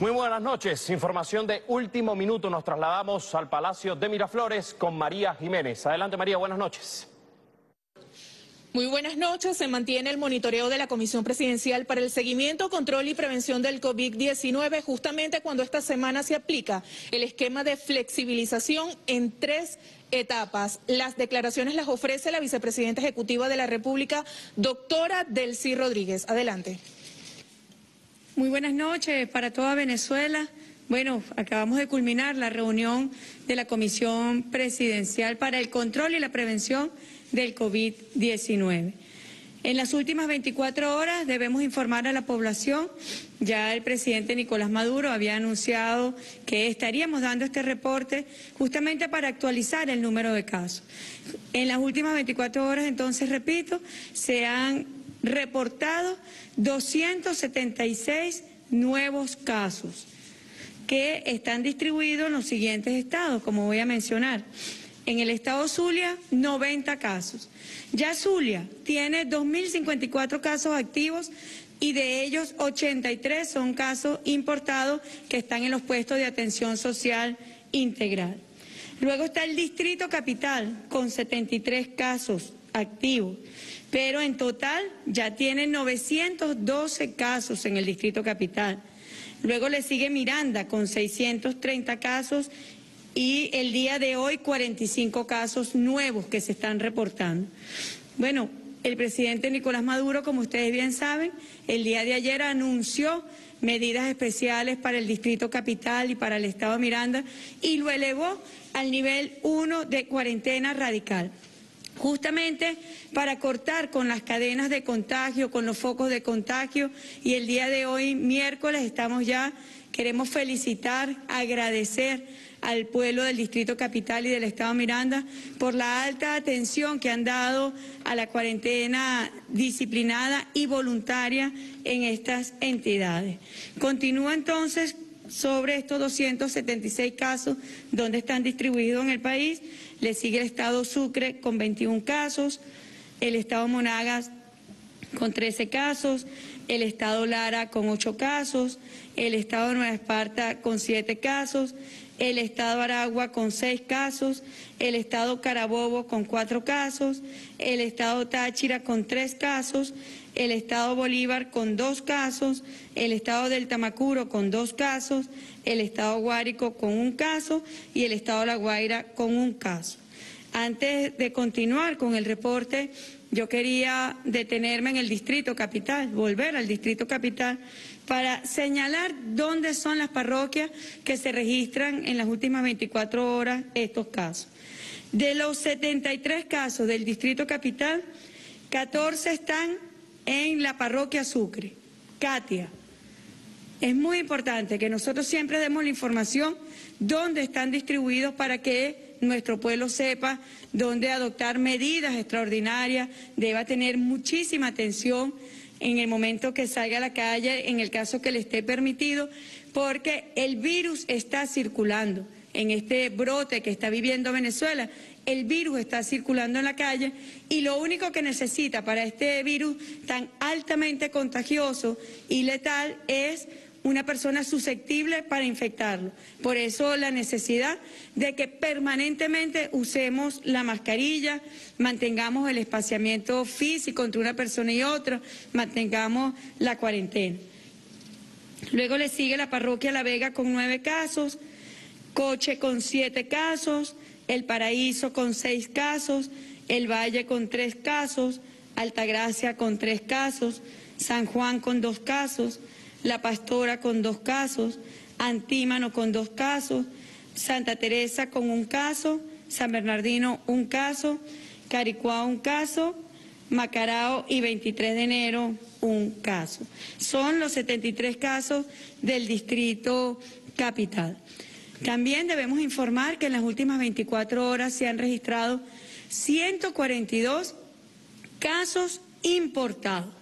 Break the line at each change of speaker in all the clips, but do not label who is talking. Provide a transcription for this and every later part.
Muy buenas noches. Información de último minuto. Nos trasladamos al Palacio de Miraflores con María Jiménez. Adelante, María, buenas noches.
Muy buenas noches. Se mantiene el monitoreo de la Comisión Presidencial para el Seguimiento, Control y Prevención del COVID-19, justamente cuando esta semana se aplica el esquema de flexibilización en 3 etapas. Las declaraciones las ofrece la vicepresidenta ejecutiva de la República, doctora Delcy Rodríguez. Adelante.
Muy buenas noches para toda Venezuela. Bueno, acabamos de culminar la reunión de la Comisión Presidencial para el Control y la Prevención del COVID-19. En las últimas 24 horas debemos informar a la población. Ya el presidente Nicolás Maduro había anunciado que estaríamos dando este reporte justamente para actualizar el número de casos. En las últimas 24 horas, entonces, repito, se han reportado 276 nuevos casos que están distribuidos en los siguientes estados, como voy a mencionar. En el estado Zulia, 90 casos. Ya Zulia tiene 2.054 casos activos y de ellos 83 son casos importados que están en los puestos de atención social integral. Luego está el Distrito Capital con 73 casos activos, pero en total ya tienen 912 casos en el Distrito Capital. Luego le sigue Miranda con 630 casos y el día de hoy 45 casos nuevos que se están reportando. Bueno, el presidente Nicolás Maduro, como ustedes bien saben, el día de ayer anunció medidas especiales para el Distrito Capital y para el Estado de Miranda y lo elevó al nivel 1 de cuarentena radical, justamente para cortar con las cadenas de contagio, con los focos de contagio. Y el día de hoy, miércoles, queremos felicitar, agradecer al pueblo del Distrito Capital y del Estado Miranda por la alta atención que han dado a la cuarentena disciplinada y voluntaria en estas entidades. Continúa entonces sobre estos 276 casos donde están distribuidos en el país. Le sigue el estado Sucre con 21 casos, el estado Monagas con 13 casos, el estado Lara con 8 casos, el estado Nueva Esparta con 7 casos, el estado Aragua con 6 casos, el estado Carabobo con 4 casos, el estado Táchira con 3 casos, el estado Bolívar con 2 casos, el estado del Tamacuro con 2 casos, el estado Guárico con 1 caso y el estado La Guaira con 1 caso. Antes de continuar con el reporte, yo quería detenerme en el Distrito Capital, volver al Distrito Capital, para señalar dónde son las parroquias que se registran en las últimas 24 horas estos casos. De los 73 casos del Distrito Capital, 14 están en la parroquia Sucre, Katia. Es muy importante que nosotros siempre demos la información dónde están distribuidos para que nuestro pueblo sepa dónde adoptar medidas extraordinarias. Deba tener muchísima atención en el momento que salga a la calle, en el caso que le esté permitido, porque el virus está circulando. En este brote que está viviendo Venezuela, el virus está circulando en la calle y lo único que necesita para este virus tan altamente contagioso y letal es una persona susceptible para infectarlo. Por eso la necesidad de que permanentemente usemos la mascarilla, mantengamos el espaciamiento físico entre una persona y otra, mantengamos la cuarentena. Luego le sigue la parroquia La Vega con 9 casos, Coche con 7 casos, El Paraíso con 6 casos, El Valle con 3 casos, Altagracia con 3 casos, San Juan con 2 casos, La Pastora con 2 casos, Antímano con 2 casos, Santa Teresa con 1 caso, San Bernardino 1 caso, Caricuao 1 caso, Macarao y 23 de enero 1 caso. Son los 73 casos del Distrito Capital. También debemos informar que en las últimas 24 horas se han registrado 142 casos importados.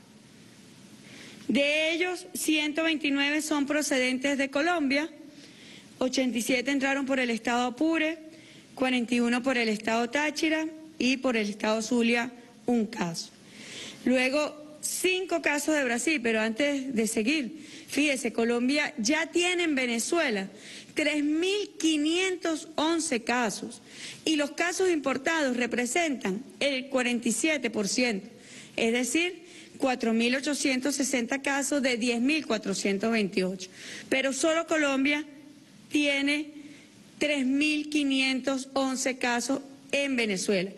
De ellos, 129 son procedentes de Colombia, 87 entraron por el estado Apure, 41 por el estado Táchira y por el estado Zulia 1 caso. Luego, 5 casos de Brasil, pero antes de seguir, Fíjese, Colombia ya tiene en Venezuela 3.511 casos y los casos importados representan el 47%, es decir, 4.860 casos de 10.428. Pero solo Colombia tiene 3.511 casos en Venezuela,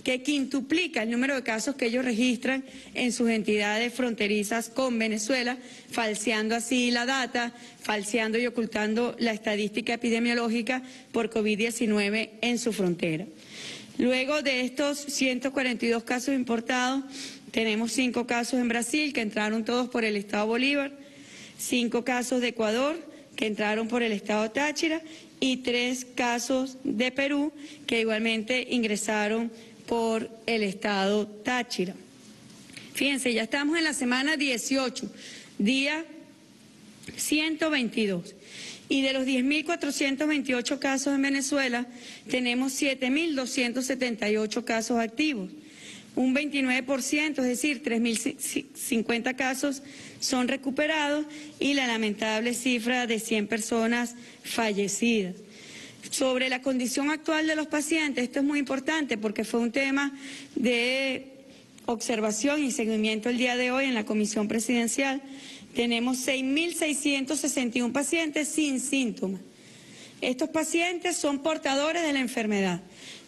que quintuplica el número de casos que ellos registran en sus entidades fronterizas con Venezuela, falseando así la data, falseando y ocultando la estadística epidemiológica por COVID-19 en su frontera. Luego de estos 142 casos importados, tenemos 5 casos en Brasil, que entraron todos por el estado Bolívar, 5 casos de Ecuador, que entraron por el estado Táchira, y 3 casos de Perú, que igualmente ingresaron por el estado Táchira. Fíjense, ya estamos en la semana 18, día 122. Y de los 10.428 casos en Venezuela, tenemos 7.278 casos activos. Un 29%, es decir, 3.050 casos son recuperados y la lamentable cifra de 100 personas fallecidas. Sobre la condición actual de los pacientes, esto es muy importante porque fue un tema de observación y seguimiento el día de hoy en la Comisión Presidencial. Tenemos 6.661 pacientes sin síntomas. Estos pacientes son portadores de la enfermedad.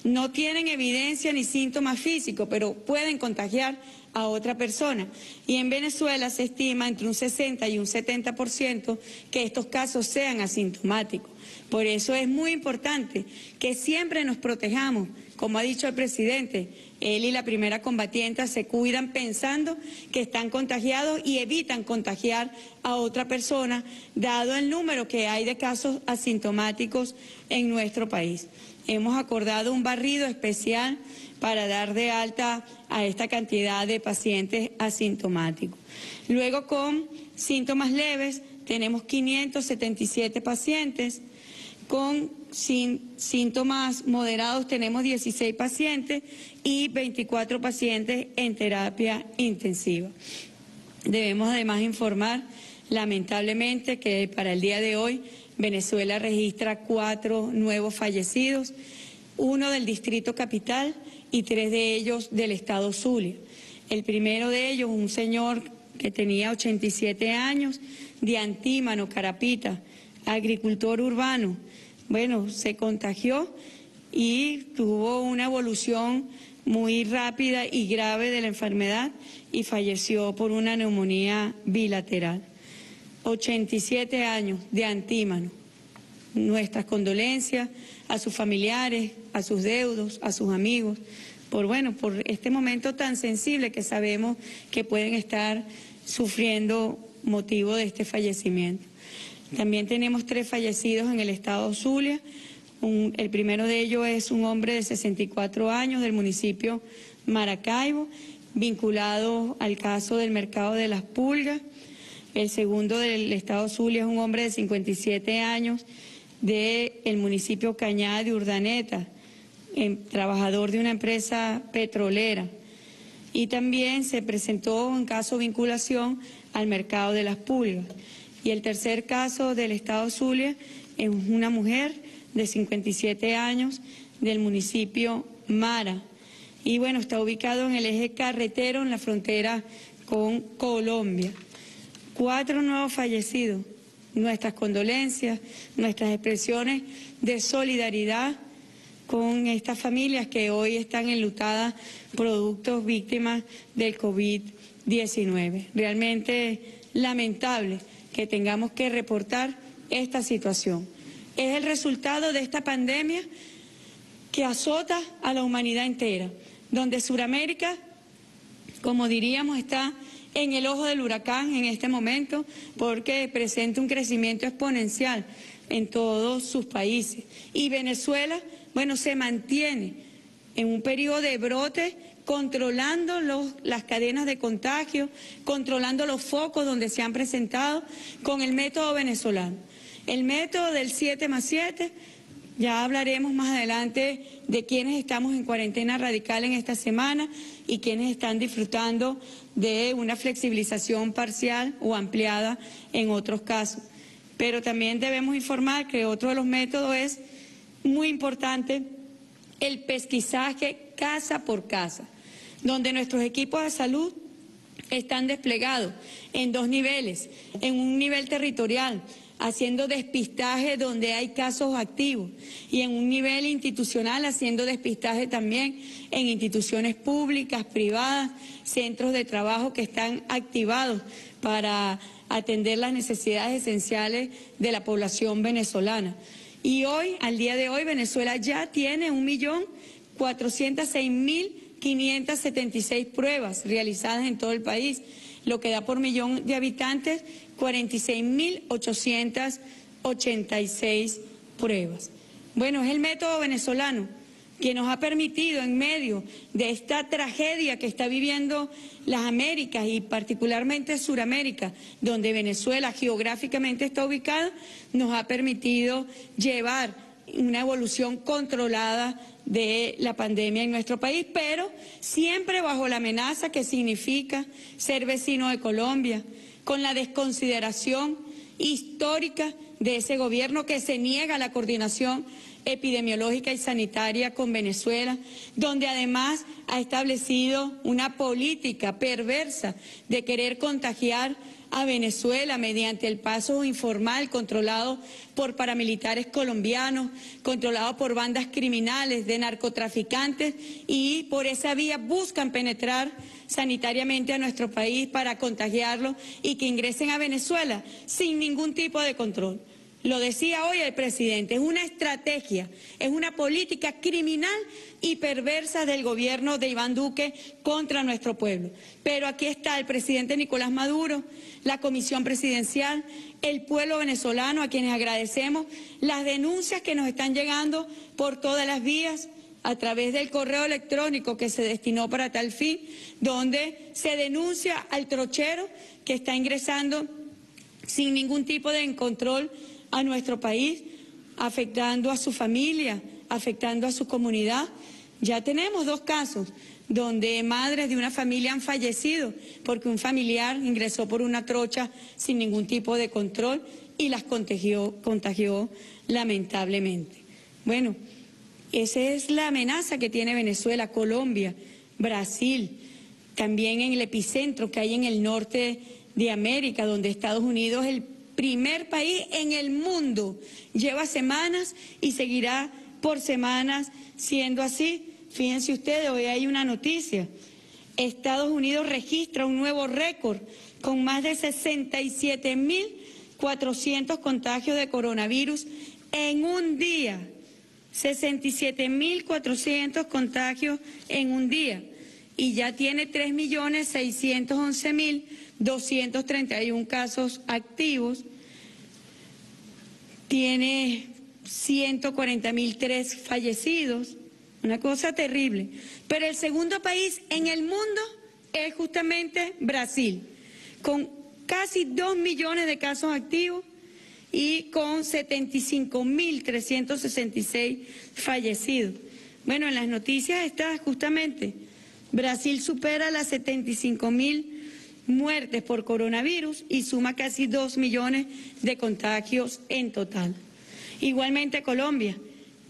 No tienen evidencia ni síntomas físicos, pero pueden contagiar a otra persona. Y en Venezuela se estima entre un 60 y un 70% que estos casos sean asintomáticos. Por eso es muy importante que siempre nos protejamos. Como ha dicho el presidente, él y la primera combatiente se cuidan pensando que están contagiados y evitan contagiar a otra persona, dado el número que hay de casos asintomáticos en nuestro país. Hemos acordado un barrido especial para dar de alta a esta cantidad de pacientes asintomáticos. Luego, con síntomas leves, tenemos 577 pacientes. Con síntomas moderados tenemos 16 pacientes y 24 pacientes en terapia intensiva. Debemos además informar, lamentablemente, que para el día de hoy Venezuela registra 4 nuevos fallecidos, 1 del Distrito Capital y 3 de ellos del estado Zulia. El primero de ellos, un señor que tenía 87 años, de Antímano, Carapita, agricultor urbano. Bueno, se contagió y tuvo una evolución muy rápida y grave de la enfermedad y falleció por una neumonía bilateral. 87 años de Antímano. Nuestras condolencias a sus familiares, a sus deudos, a sus amigos, por este momento tan sensible que sabemos que pueden estar sufriendo motivo de este fallecimiento. También tenemos 3 fallecidos en el estado Zulia. El primero de ellos es un hombre de 64 años del municipio Maracaibo, vinculado al caso del mercado de las pulgas. El segundo del estado Zulia es un hombre de 57 años del municipio Cañada de Urdaneta, trabajador de una empresa petrolera. Y también se presentó un caso de vinculación al mercado de las pulgas. Y el tercer caso del estado Zulia es una mujer de 57 años del municipio Mara. Y está ubicado en el eje carretero en la frontera con Colombia. 4 nuevos fallecidos. Nuestras condolencias, nuestras expresiones de solidaridad con estas familias que hoy están enlutadas producto víctimas del COVID-19. Realmente lamentable que tengamos que reportar esta situación. Es el resultado de esta pandemia que azota a la humanidad entera, donde Sudamérica, como diríamos, está en el ojo del huracán en este momento porque presenta un crecimiento exponencial en todos sus países. Y Venezuela, se mantiene en un periodo de brote, controlando las cadenas de contagio, controlando los focos donde se han presentado con el método venezolano. El método del 7+7, Ya hablaremos más adelante de quienes estamos en cuarentena radical en esta semana y quienes están disfrutando de una flexibilización parcial o ampliada en otros casos. Pero también debemos informar que otro de los métodos es muy importante el pesquisaje casa por casa, donde nuestros equipos de salud están desplegados en 2 niveles, en un nivel territorial, haciendo despistaje donde hay casos activos, y en un nivel institucional haciendo despistaje también en instituciones públicas, privadas, centros de trabajo que están activados para atender las necesidades esenciales de la población venezolana. Y hoy, al día de hoy, Venezuela ya tiene 1.406.576 pruebas realizadas en todo el país, lo que da por millón de habitantes 46.886 pruebas. Bueno, es el método venezolano que nos ha permitido, en medio de esta tragedia que está viviendo las Américas y particularmente Suramérica, donde Venezuela geográficamente está ubicada, nos ha permitido llevar una evolución controlada de la pandemia en nuestro país, pero siempre bajo la amenaza que significa ser vecino de Colombia, con la desconsideración histórica de ese gobierno que se niega a la coordinación epidemiológica y sanitaria con Venezuela, donde además ha establecido una política perversa de querer contagiar a Venezuela mediante el paso informal controlado por paramilitares colombianos, controlado por bandas criminales de narcotraficantes, y por esa vía buscan penetrar sanitariamente a nuestro país para contagiarlo y que ingresen a Venezuela sin ningún tipo de control. Lo decía hoy el presidente, es una estrategia, es una política criminal y perversa del gobierno de Iván Duque contra nuestro pueblo. Pero aquí está el presidente Nicolás Maduro, la Comisión Presidencial, el pueblo venezolano, a quienes agradecemos las denuncias que nos están llegando por todas las vías, a través del correo electrónico que se destinó para tal fin, donde se denuncia al trochero que está ingresando sin ningún tipo de control a nuestro país, afectando a su familia, afectando a su comunidad. Ya tenemos 2 casos donde madres de una familia han fallecido porque un familiar ingresó por una trocha sin ningún tipo de control y las contagió lamentablemente. Bueno, esa es la amenaza que tiene Venezuela, Colombia, Brasil, también en el epicentro que hay en el norte de América, donde Estados Unidos es el primer país en el mundo, lleva semanas y seguirá por semanas siendo así. Fíjense ustedes, hoy hay una noticia, Estados Unidos registra un nuevo récord con más de 67.400 contagios de coronavirus en un día, 67.400 contagios en un día, y ya tiene 3.611.231 casos activos, tiene 140.003 fallecidos, una cosa terrible. Pero el segundo país en el mundo es justamente Brasil, con casi 2 millones de casos activos y con 75.366 fallecidos. Bueno, en las noticias está justamente, Brasil supera las 75.000 muertes por coronavirus y suma casi 2 millones de contagios en total. Igualmente Colombia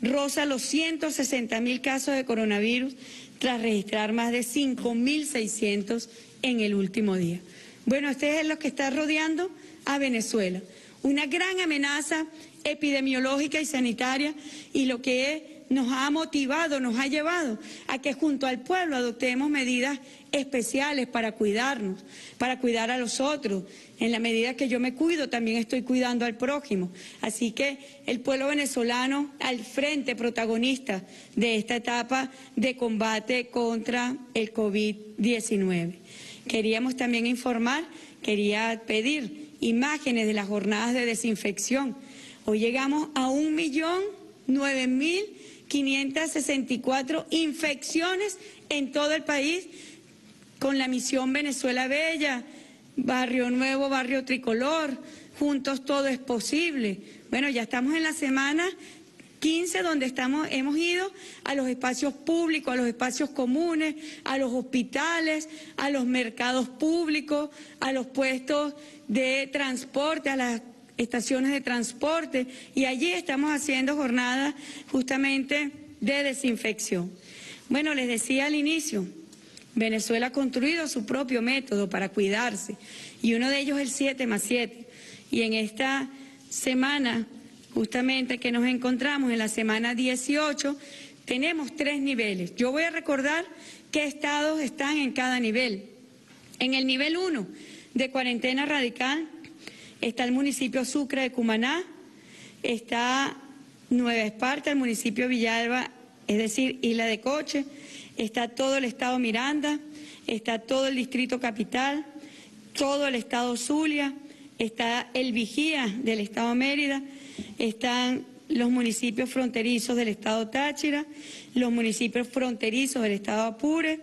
roza los 160.000 casos de coronavirus tras registrar más de 5.600 en el último día. Bueno, este es lo que está rodeando a Venezuela. Una gran amenaza epidemiológica y sanitaria, y lo que nos ha motivado, nos ha llevado a que junto al pueblo adoptemos medidas especiales para cuidarnos, para cuidar a los otros. En la medida que yo me cuido, también estoy cuidando al prójimo. Así que el pueblo venezolano al frente, protagonista de esta etapa de combate contra el COVID-19. Queríamos también informar, quería pedir imágenes de las jornadas de desinfección. Hoy llegamos a 1.009.564 infecciones en todo el país, con la misión Venezuela Bella, Barrio Nuevo, Barrio Tricolor, Juntos Todo es Posible. Bueno, ya estamos en la semana 15 donde hemos ido a los espacios públicos, a los espacios comunes, a los hospitales, a los mercados públicos, a los puestos de transporte, a las estaciones de transporte, y allí estamos haciendo jornadas justamente de desinfección. Bueno, les decía al inicio, Venezuela ha construido su propio método para cuidarse, y uno de ellos es el 7+7, y en esta semana justamente que nos encontramos en la semana 18, tenemos 3 niveles. Yo voy a recordar qué estados están en cada nivel. En el nivel 1 de cuarentena radical está el municipio Sucre de Cumaná, está Nueva Esparta, el municipio Villalba, es decir, Isla de Coche, está todo el estado Miranda, está todo el distrito Capital, todo el estado Zulia, está el Vigía del estado Mérida, están los municipios fronterizos del estado Táchira, los municipios fronterizos del estado Apure,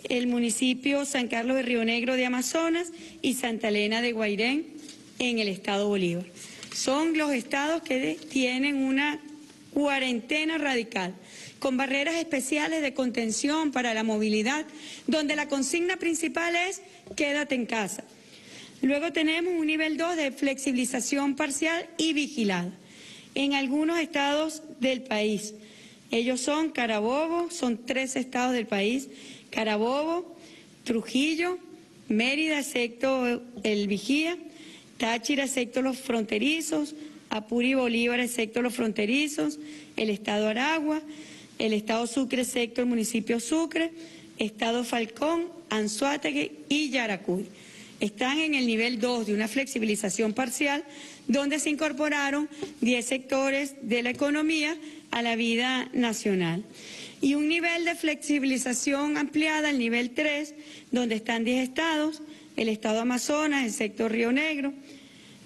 el municipio San Carlos de Río Negro de Amazonas y Santa Elena de Guairén en el estado Bolívar. Son los estados que tienen una cuarentena radical, con barreras especiales de contención para la movilidad, donde la consigna principal es quédate en casa. Luego tenemos un nivel 2 de flexibilización parcial y vigilada en algunos estados del país. Ellos son Carabobo, son 3 estados del país, Carabobo, Trujillo, Mérida, excepto el Vigía, Táchira, excepto los fronterizos, Apure y Bolívar, excepto los fronterizos, el estado Aragua, el estado Sucre, excepto el municipio Sucre, estado Falcón, Anzoátegui y Yaracuy. Están en el nivel 2 de una flexibilización parcial, donde se incorporaron 10 sectores de la economía a la vida nacional. Y un nivel de flexibilización ampliada, el nivel 3, donde están 10 estados, el estado Amazonas, el sector Río Negro,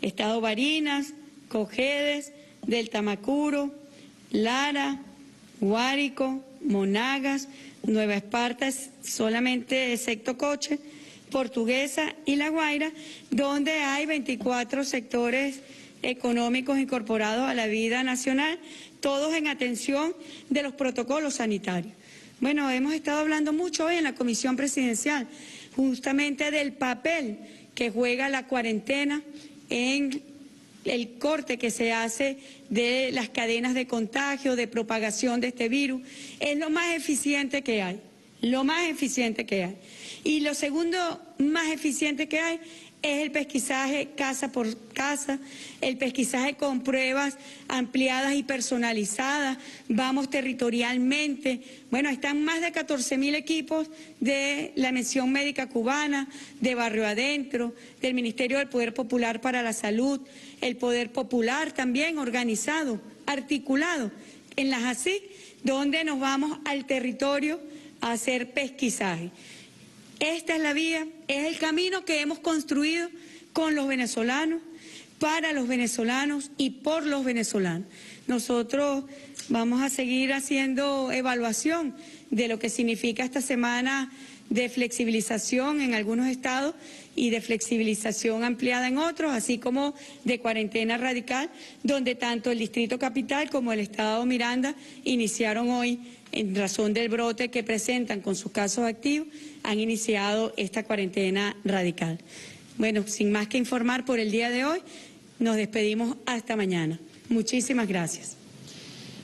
estado Barinas, Cojedes, Delta Macuro, Lara, Guárico, Monagas, Nueva Esparta, solamente excepto Coche, Portuguesa y La Guaira, donde hay 24 sectores económicos incorporados a la vida nacional, todos en atención de los protocolos sanitarios. Bueno, hemos estado hablando mucho hoy en la Comisión Presidencial, justamente del papel que juega la cuarentena en el corte que se hace de las cadenas de contagio, de propagación de este virus. Es lo más eficiente que hay, lo más eficiente que hay. Y lo segundo más eficiente que hay es el pesquisaje casa por casa, el pesquisaje con pruebas ampliadas y personalizadas, vamos territorialmente. Bueno, están más de 14.000 equipos de la Misión Médica Cubana, de Barrio Adentro, del Ministerio del Poder Popular para la Salud, el Poder Popular también organizado, articulado en las ASIC, donde nos vamos al territorio a hacer pesquisaje. Esta es la vía, es el camino que hemos construido con los venezolanos, para los venezolanos y por los venezolanos. Nosotros vamos a seguir haciendo evaluación de lo que significa esta semana de flexibilización en algunos estados y de flexibilización ampliada en otros, así como de cuarentena radical, donde tanto el Distrito Capital como el Estado Miranda iniciaron hoy, en razón del brote que presentan con sus casos activos, han iniciado esta cuarentena radical. Bueno, sin más que informar por el día de hoy, nos despedimos hasta mañana. Muchísimas gracias.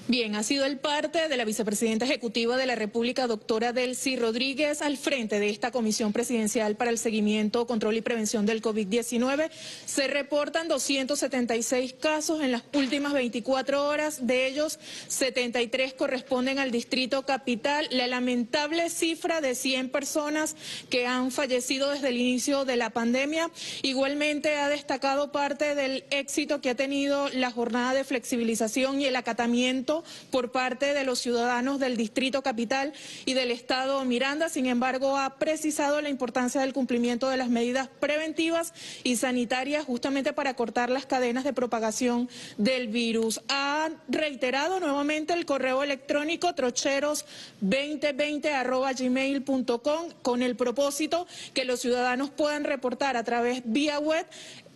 Bien, ha sido el parte de la vicepresidenta ejecutiva de la República, doctora Delcy Rodríguez, al frente de esta Comisión Presidencial para el Seguimiento, Control y Prevención del COVID-19. Se reportan 276 casos en las últimas 24 horas, de ellos 73 corresponden al Distrito Capital. La lamentable cifra de 100 personas que han fallecido desde el inicio de la pandemia. Igualmente ha destacado parte del éxito que ha tenido la jornada de flexibilización y el acatamiento por parte de los ciudadanos del Distrito Capital y del Estado Miranda. Sin embargo, ha precisado la importancia del cumplimiento de las medidas preventivas y sanitarias justamente para cortar las cadenas de propagación del virus. Ha reiterado nuevamente el correo electrónico trocheros2020@gmail.com con el propósito que los ciudadanos puedan reportar a través vía web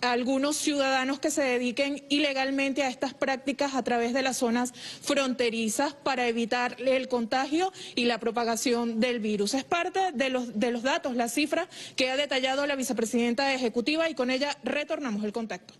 algunos ciudadanos que se dediquen ilegalmente a estas prácticas a través de las zonas fronterizas para evitar el contagio y la propagación del virus. Es parte de los datos, las cifras que ha detallado la vicepresidenta ejecutiva, y con ella retornamos el contacto.